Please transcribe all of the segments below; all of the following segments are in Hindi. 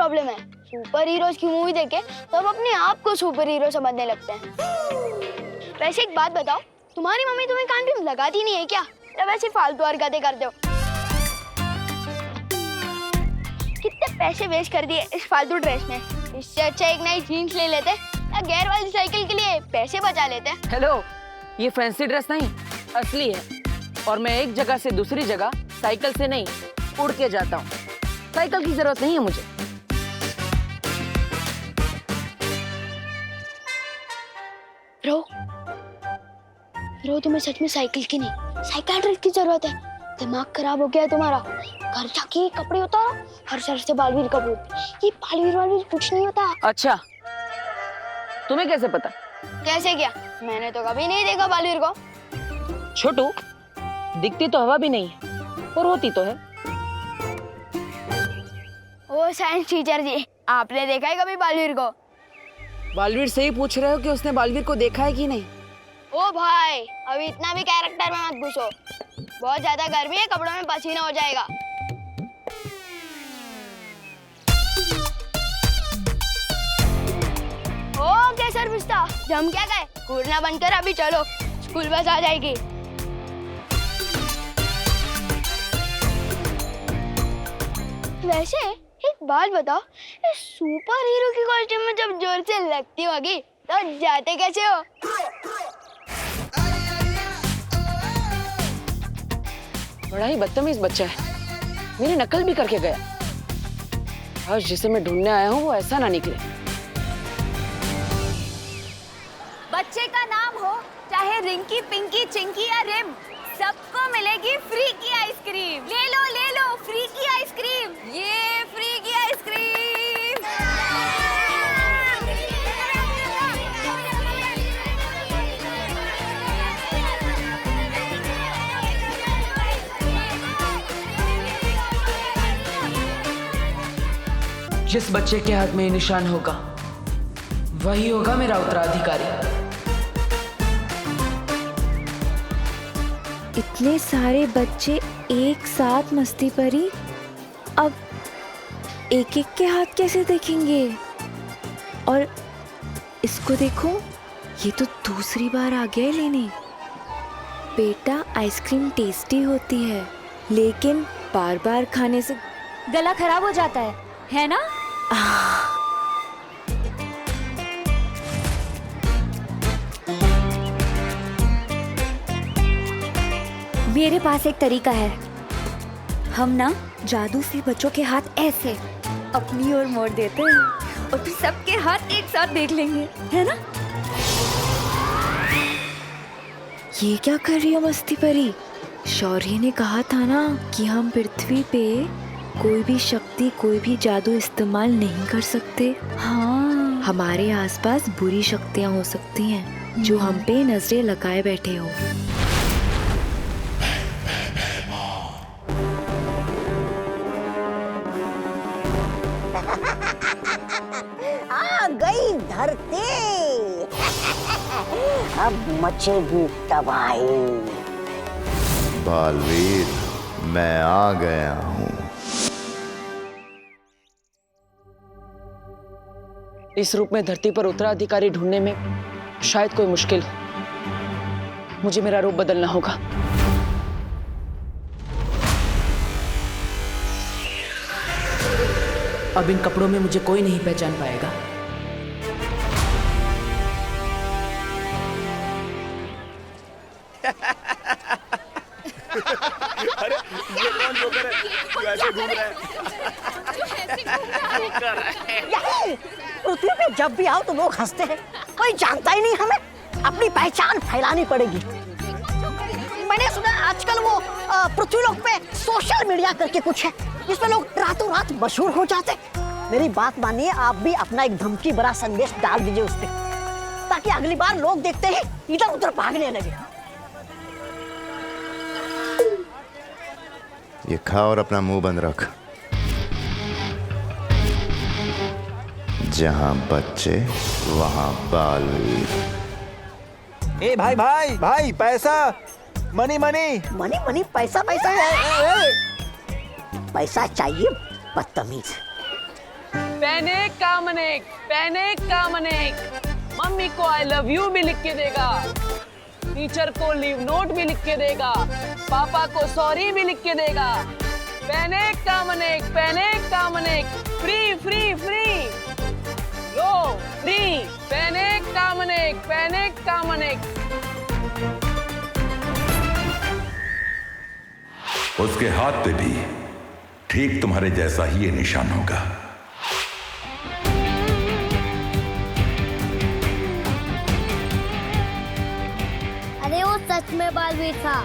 प्रॉब्लम है, सुपर हीरोज की मूवी देखे तो अब अपने आप को सुपर हीरो समझने लगते हैं। वैसे एक बात बताओ, तुम्हारी मम्मी तुम्हें कान पे लगाती नहीं है क्या, या वैसे फालतू हरकतें करते हो? कितने पैसे वेस्ट कर दिए इस फालतू ड्रेस में, इससे अच्छा एक नई जीन्स ले लेते या गेयर वाली साइकिल के लिए पैसे बचा लेते। हेलो, ये फैंसी ड्रेस नहीं, असली है। और मैं एक जगह से दूसरी जगह साइकिल से नहीं, उड़ के जाता हूँ। साइकिल की जरूरत नहीं है मुझे। रो तुम्हें सच में साइकिल की नहीं, साइकियाट्रिस्ट की जरूरत है। दिमाग खराब हो गया है तुम्हारा। घर जाके कपड़े उतारो, हर सर से बालवीर का भूत। ये बालवीर कुछ नहीं होता। अच्छा, तुम्हें कैसे पता? कैसे क्या? मैंने तो कभी नहीं देखा बालवीर को। छोटू, दिखती तो हवा भी नहीं है और होती तो है। ओ साइंस टीचर जी, आपने देखा है कभी बालवीर को? बालवीर से ही पूछ रहे हो कि उसने बालवीर को देखा है कि नहीं? ओ भाई, अभी इतना भी कैरेक्टर में मत घुसो। बहुत ज्यादा गर्मी है, कपड़ों में पसीना हो जाएगा। ओके सर पिस्ता, जम क्या गए, घूरना बंद कर, अभी चलो, स्कूल बस आ जाएगी। वैसे एक बात बताओ, इस सुपर हीरो की कॉस्ट्यूम में जब जोर से लगती होगी तो जाते कैसे हो? बड़ा ही बदतमीज बच्चा है, मेरी नकल भी करके गया। आज जिसे मैं ढूंढने आया हूँ वो ऐसा ना निकले। बच्चे का नाम हो चाहे रिंकी, पिंकी, चिंकी या रिम, सबको मिलेगी फ्री की आइसक्रीम। ले लो फ्री की आइसक्रीम, ये फ्री की आइसक्रीम। जिस बच्चे के हाथ में ये निशान होगा वही होगा मेरा उत्तराधिकारी। इतने सारे बच्चे एक साथ मस्ती परी, अब एक एक के हाथ कैसे देखेंगे? और इसको देखो, ये तो दूसरी बार आ गया है लेने। बेटा, आइसक्रीम टेस्टी होती है, लेकिन बार बार खाने से गला खराब हो जाता है ना? मेरे पास एक तरीका है। हम ना जादू से बच्चों के हाथ ऐसे अपनी ओर मोड़ देते हैं और फिर सबके हाथ एक साथ देख लेंगे, है ना? ये क्या कर रही हो मस्ती परी? शौर्य ने कहा था ना कि हम पृथ्वी पे कोई भी शक्ति, कोई भी जादू इस्तेमाल नहीं कर सकते। हाँ, हमारे आसपास बुरी शक्तियाँ हो सकती हैं जो हम पे नजरें लगाए बैठे हो। आ गई धरती, अब मचेगी तबाही। बालवीर, मैं आ गया हूँ। इस रूप में धरती पर उत्तराधिकारी ढूंढने में शायद कोई मुश्किल हो। मुझे मेरा रूप बदलना होगा। अब इन कपड़ों में मुझे कोई नहीं पहचान पाएगा। अरे ये कौन जोकर है जो ऐसे घूम रहा है? पृथ्वी पे जब भी आओ तो लोग हंसते हैं, कोई जानता ही नहीं हमें। अपनी पहचान फैलानी पड़ेगी। मैंने सुना आजकल वो पृथ्वीलोक पे सोशल मीडिया करके कुछ है, जिसमें लोग रातों रात मशहूर हो जाते। मेरी बात मानिए, आप भी अपना एक धमकी भरा संदेश डाल दीजिए उस पे, ताकि अगली बार लोग देखते ही इधर उधर भागने लगे। ये खा और अपना मुंह बंद रख। जहां बच्चे वहां बालवीर। ए भाई भाई भाई, पैसा, मनी मनी मनी मनी, पैसा पैसा, पैसा चाहिए बदतमीज। पैनिक का मनेक। मम्मी को आई लव यू भी लिख के देगा, टीचर को लीव नोट भी लिख के देगा, पापा को सॉरी भी लिख के देगा। पैनिक का मनेक, फ्री फ्री फ्री, लो फ्री। पैनिक का मनेक। उसके हाथ पे भी ठीक तुम्हारे जैसा ही ये निशान होगा। अरे वो सच में बालवीर था।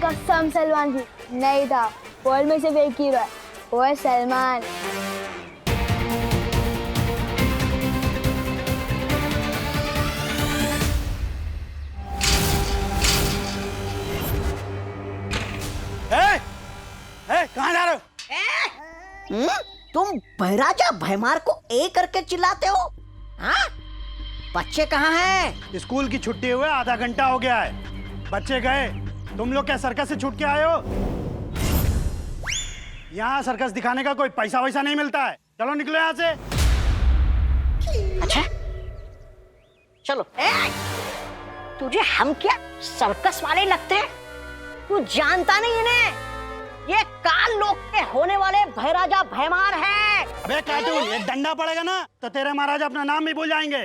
कसम सलमान जी, नहीं था। वर्ल्ड में सिर्फ एक हीरो है, वो है सलमान। कहाँ जा रहे हो? तुम बहराजा भैमार को ए करके चिल्लाते हो? हाँ? बच्चे कहाँ हैं? स्कूल की छुट्टी हुए आधा घंटा हो गया है, बच्चे गए। तुम लोग क्या सर्कस से छूट के आए हो? यहाँ सर्कस दिखाने का कोई पैसा वैसा नहीं मिलता है। चलो निकलो यहाँ से। अच्छा चलो। तुझे हम क्या सर्कस वाले लगते हैं? तू जानता नहीं इन्हें? ये काल लोक के होने वाले भैराजा भैमार है। अबे कार्टून, एक डंडा पड़ेगा ना तो तेरे महाराज अपना नाम भी भूल जाएंगे।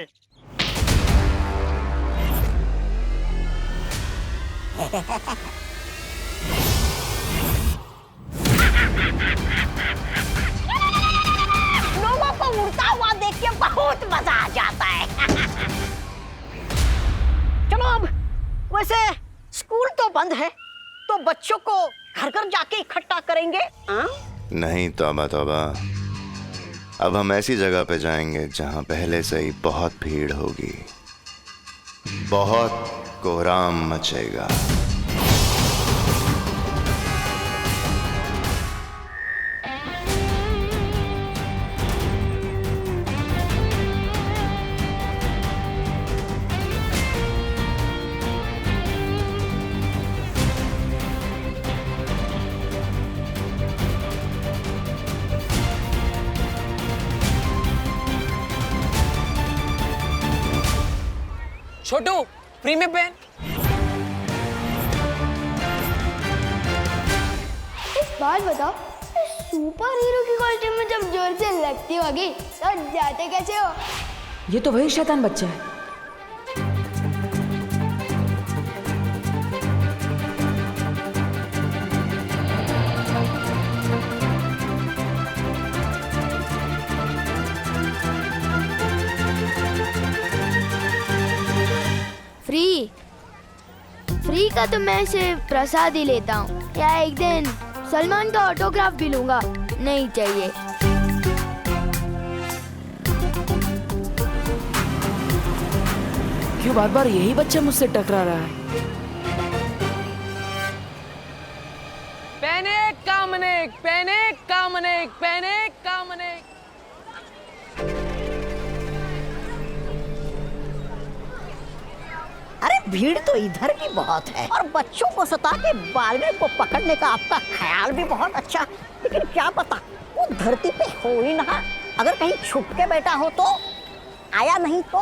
लोगों को उड़ता हुआ देख के बहुत मजा आ जाता है। चलो अब, वैसे स्कूल तो बंद है, तो बच्चों को घर घर जाके इकट्ठा करेंगे। नहीं तौबा तौबा, अब हम ऐसी जगह पे जाएंगे जहां पहले से ही बहुत भीड़ होगी, बहुत कोहराम मचेगा। छोटू, फ्री में पेन। एक बात बताओ, सुपर हीरो की कॉस्ट्यूम में जब जोर से लगती होगी तो जाते कैसे हो? ये तो वही शैतान बच्चा है। फ्री का तो मैं सिर्फ प्रसाद ही लेता हूँ, या एक दिन सलमान का ऑटोग्राफ भी लूंगा। नहीं चाहिए। क्यों बार बार यही बच्चा मुझसे टकरा रहा है? पैनिक का मनेक। अरे भीड़ तो इधर भी बहुत है, और बच्चों को सता के बालवीर को पकड़ने का आपका ख्याल भी बहुत अच्छा। लेकिन क्या पता वो धरती पे हो ही ना, अगर कहीं छुप के बैठा हो तो, आया नहीं तो।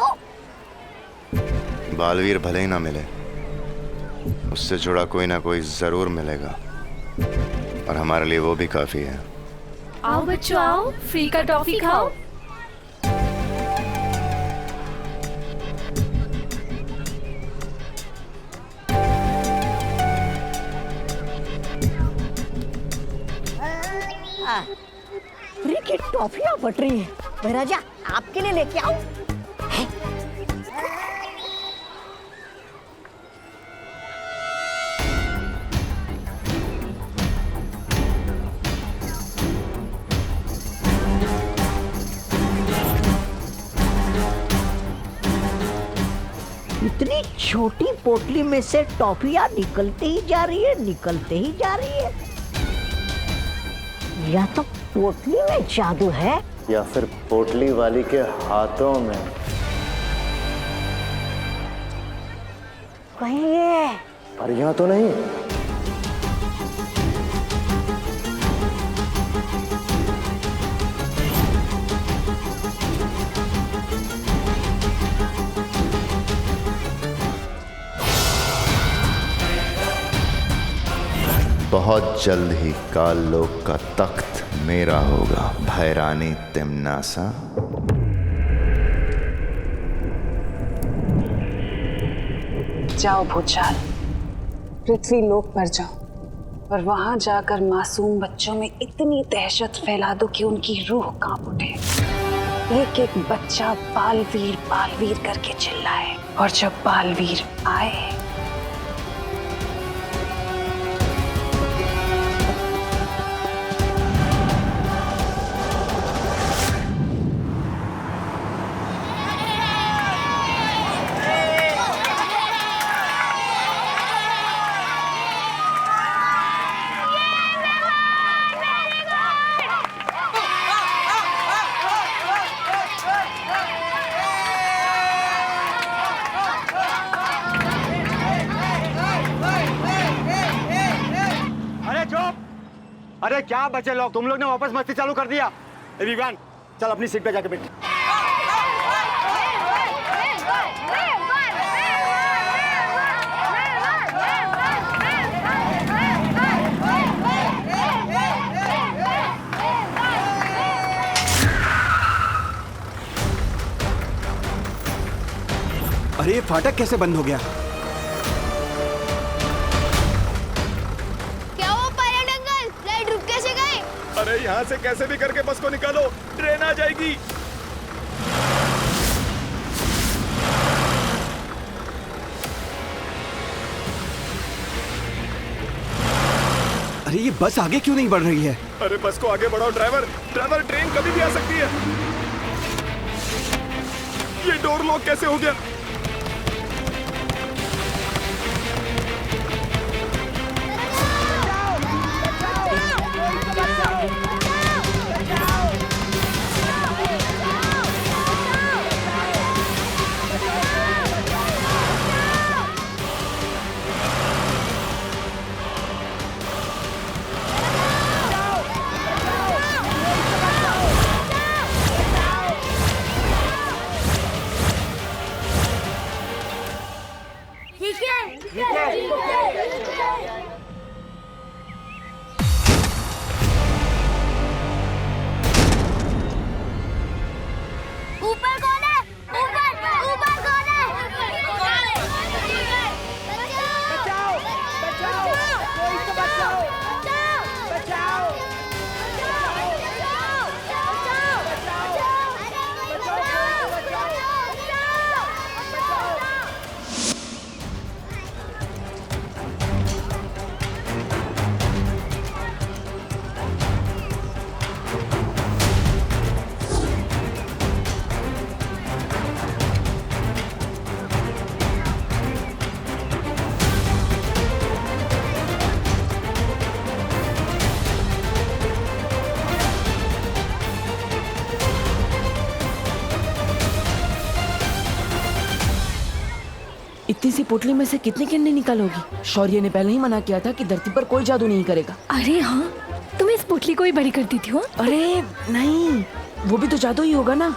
बालवीर भले ही ना मिले, उससे जुड़ा कोई ना कोई जरूर मिलेगा, और हमारे लिए वो भी काफी है। आओ बच्चों आओ, फ्री का टॉफी खाओ। फ्री की टॉफियां बट रही है। भैराजा आपके लिए लेके आओ। इतनी छोटी पोटली में से टॉफियां निकलते ही जा रही है। या तो पोटली में जादू है, या फिर पोटली वाली के हाथों में। कहीं ये परियां तो नहीं? बहुत जल्द ही काल लोक का तख्त मेरा होगा, भैरानी तिम्नासा। जाओ भूचाल, पृथ्वी लोक पर जाओ और वहां जाकर मासूम बच्चों में इतनी दहशत फैला दो कि उनकी रूह कांप उठे। एक एक बच्चा बालवीर करके चिल्लाए, और जब बालवीर आए अरे क्या बचे लोग, तुम लोग ने वापस मस्ती चालू कर दिया। विवान चल अपनी सीट पे जाके बैठ। अरे ये फाटक कैसे बंद हो गया? अरे यहाँ से कैसे भी करके बस को निकालो, ट्रेन आ जाएगी। अरे ये बस आगे क्यों नहीं बढ़ रही है? अरे बस को आगे बढ़ाओ ड्राइवर, ड्राइवर ट्रेन कभी भी आ सकती है। ये डोर लॉक कैसे हो गया? इतनी सी पोटली में से कितनी किन्नी निकालोगी? शौर्य ने पहले ही मना किया था कि धरती पर कोई जादू नहीं करेगा। अरे हाँ, तुम इस पोटली को ही बड़ी कर दी थी हो? अरे नहीं, वो भी तो जादू ही होगा ना।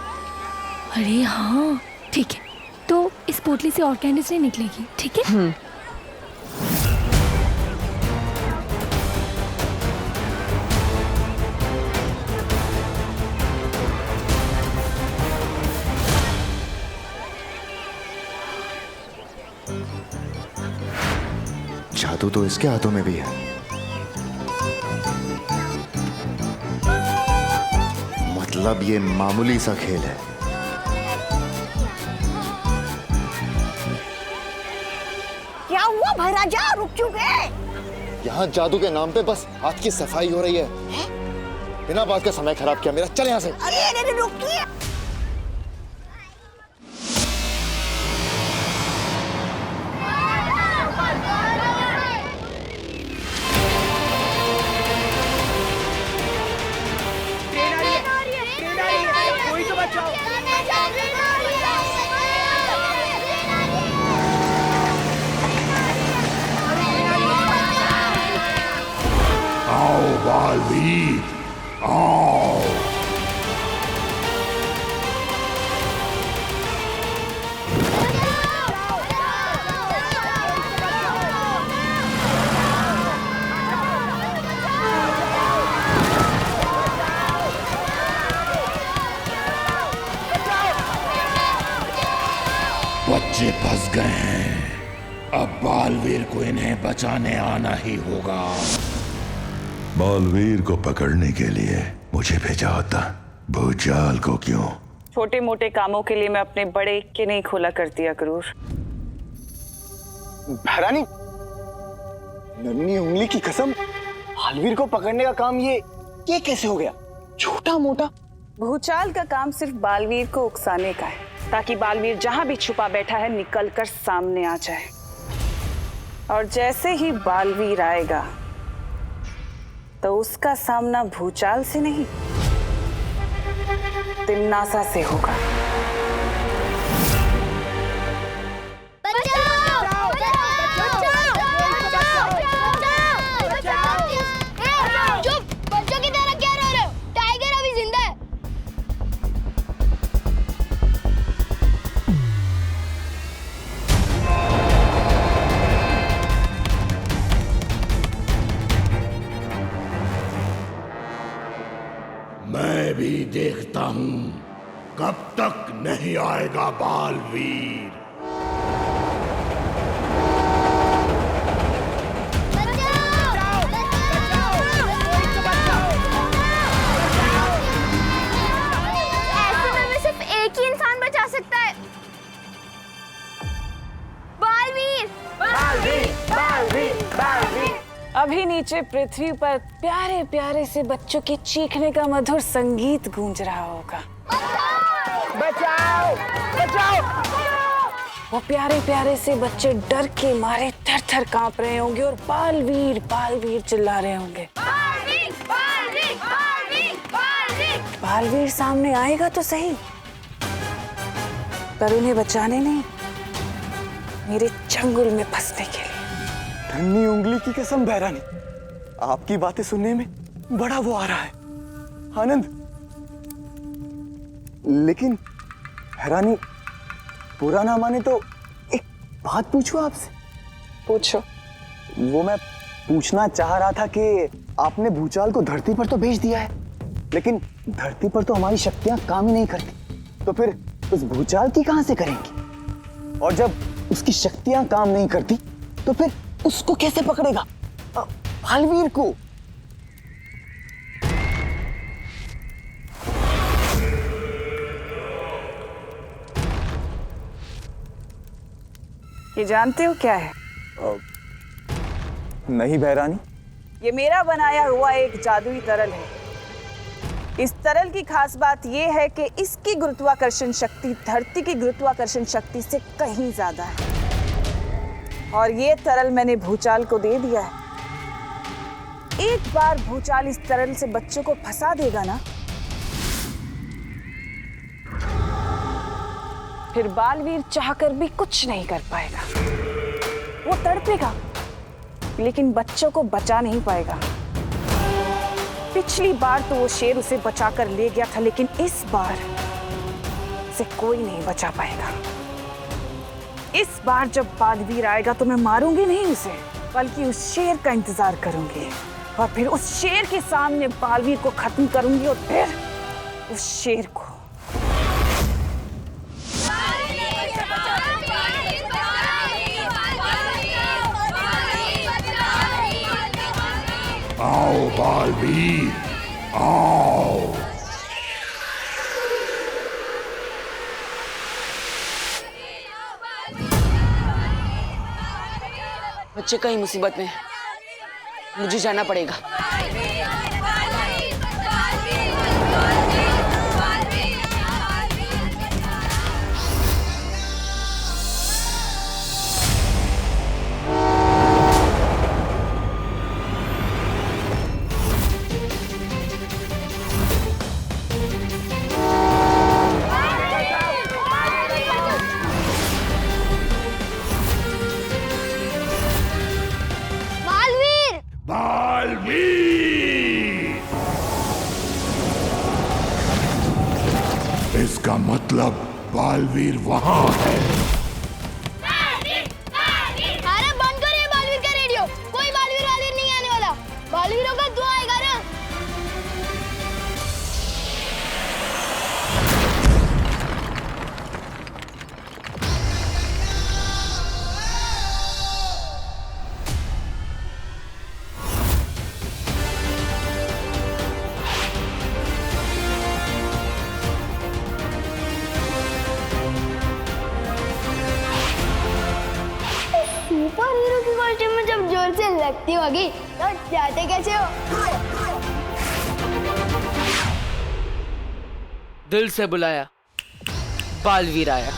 अरे हाँ ठीक है, तो इस पोटली से और कैंडीज नहीं निकलेगी, ठीक है? जादू तो इसके हाथों में भी है। मतलब ये मामूली सा खेल है। क्या हुआ भैराजा, रुक क्यों गए? यहाँ जादू के नाम पे बस हाथ की सफाई हो रही है। बिना बात का समय खराब किया मेरा, चल यहाँ से। अरे रुकिए। आओ बालवीर, आओ। गए हैं। अब बालवीर को इन्हें बचाने आना ही होगा। बालवीर को पकड़ने के लिए मुझे भेजा होता, भूचाल को क्यों? छोटे मोटे कामों के लिए मैं अपने बड़े के नहीं खोला करती अक्रूर। महारानी, नन्ही उंगली की कसम, बालवीर को पकड़ने का काम ये कैसे हो गया? छोटा मोटा भूचाल का काम सिर्फ बालवीर को उकसाने का है, ताकि बालवीर जहां भी छुपा बैठा है निकलकर सामने आ जाए। और जैसे ही बालवीर आएगा तो उसका सामना भूचाल से नहीं, तिन्नासा से होगा। चुप! बच्चों की तरह क्या रो रहे हो? टाइगर अभी जिंदा है। मैं भी देखता हूं कब तक नहीं आएगा बालवीर। ऐसे में सिर्फ एक ही इंसान बचा सकता है। बालवीर! बालवीर! बालवीर! बालवीर! अभी नीचे पृथ्वी पर प्यारे प्यारे से बच्चों के चीखने का मधुर संगीत गूंज रहा होगा। बचाओ! बचाओ! वो प्यारे प्यारे से बच्चे डर के मारे थर थर कांप रहे होंगे और बालवीर बालवीर चिल्ला रहे होंगे। बालवीर! बालवीर! बालवीर! बालवीर! बालवीर सामने आएगा तो सही, पर उन्हें बचाने नहीं, मेरे चंगुल में फंसने के लिए। नन्ही उंगली की कसम बहरानी, आपकी बातें सुनने में बड़ा वो आ रहा है, आनंद। लेकिन बहरानी, बुरा ना माने तो एक बात पूछूं आपसे? पूछो। वो मैं पूछना चाह रहा था कि आपने भूचाल को धरती पर तो भेज दिया है, लेकिन धरती पर तो हमारी शक्तियां काम ही नहीं करती, तो फिर उस भूचाल की कहां से करेंगे? और जब उसकी शक्तियां काम नहीं करती तो फिर उसको कैसे पकड़ेगा, बालवीर को? ये जानते हो क्या है? नहीं बहरानी। ये मेरा बनाया हुआ एक जादुई तरल है। इस तरल की खास बात यह है कि इसकी गुरुत्वाकर्षण शक्ति धरती की गुरुत्वाकर्षण शक्ति से कहीं ज्यादा है। और ये तरल मैंने भूचाल को दे दिया है। एक बार भूचाल इस तरल से बच्चों को फंसा देगा ना, फिर बालवीर चाहकर भी कुछ नहीं कर पाएगा। वो तड़पेगा, लेकिन बच्चों को बचा नहीं पाएगा। पिछली बार तो वो शेर उसे बचाकर ले गया था, लेकिन इस बार से कोई नहीं बचा पाएगा। इस बार जब बालवीर आएगा तो मैं मारूंगी नहीं उसे, बल्कि उस शेर का इंतजार करूंगी और फिर उस शेर के सामने बालवीर को खत्म करूंगी और फिर उस शेर को। आओ बालवीर, आओ। बच्चे कहीं मुसीबत में, मुझे जाना पड़ेगा। इसका मतलब बालवीर वहां है। अरे बंद करो ये बालवीर का रेडियो। कोई बालवीर वालवीर नहीं आने वाला। बालवीरों का दुआ आएगा ना। इतनी होगी तो जाते कैसे हो? दिल से बुलाया, बालवीर आया।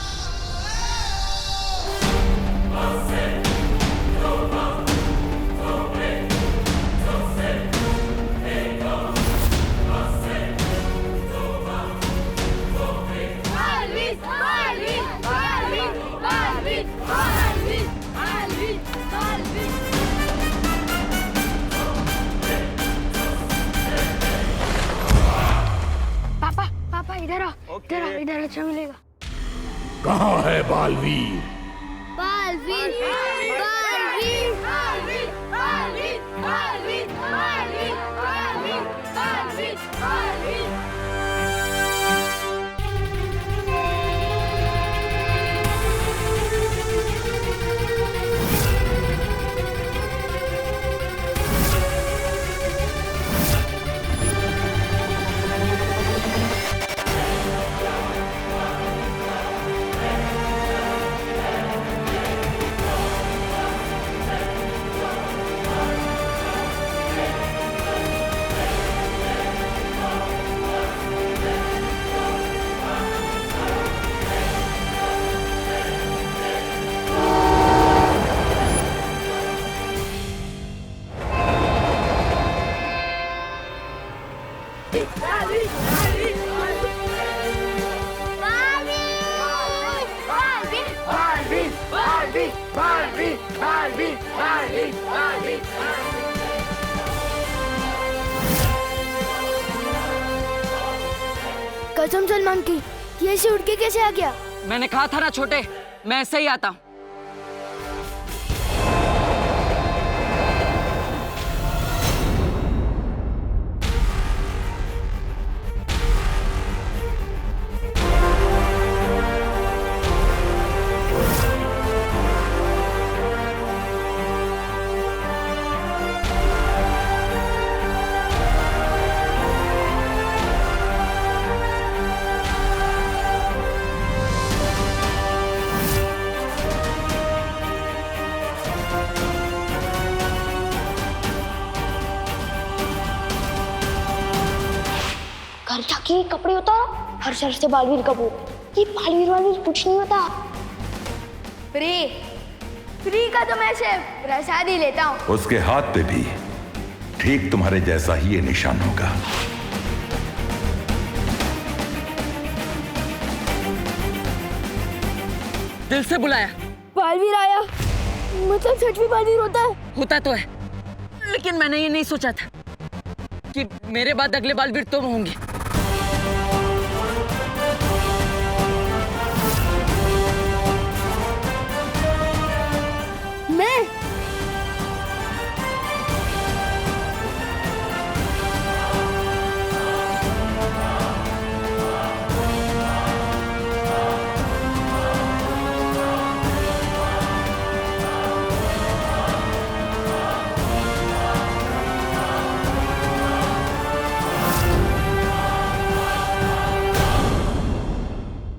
पापा पापा इधर आओ, इधर आओ, इधर अच्छा मिलेगा। कहाँ है बालवीर? बालवीर बालवीर बालवीर बालवीर बालवीर बालवीर बालवीर बालवीर बालवीर। कसम सलमान की, ये ऐसे उड़ के कैसे आ गया? मैंने कहा था ना छोटे, मैं ऐसे ही आता हूँ। घर जाके कपड़े उतारो, हर शहर से बालवीर कपूर। ये बालवीर वालवीर कुछ नहीं होता। फ्री फ्री का तो मैं सिर्फ प्रसाद ही लेता हूँ। उसके हाथ पे भी ठीक तुम्हारे जैसा ही ये निशान होगा। दिल से बुलाया, बालवीर आया, मतलब सच में बालवीर होता है? होता तो है, लेकिन मैंने ये नहीं सोचा था कि मेरे बाद अगले बालवीर तुम होंगे। मैं?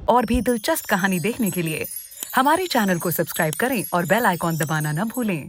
और भी दिलचस्प कहानी देखने के लिए हमारे चैनल को सब्सक्राइब करें और बेल आइकॉन दबाना न भूलें।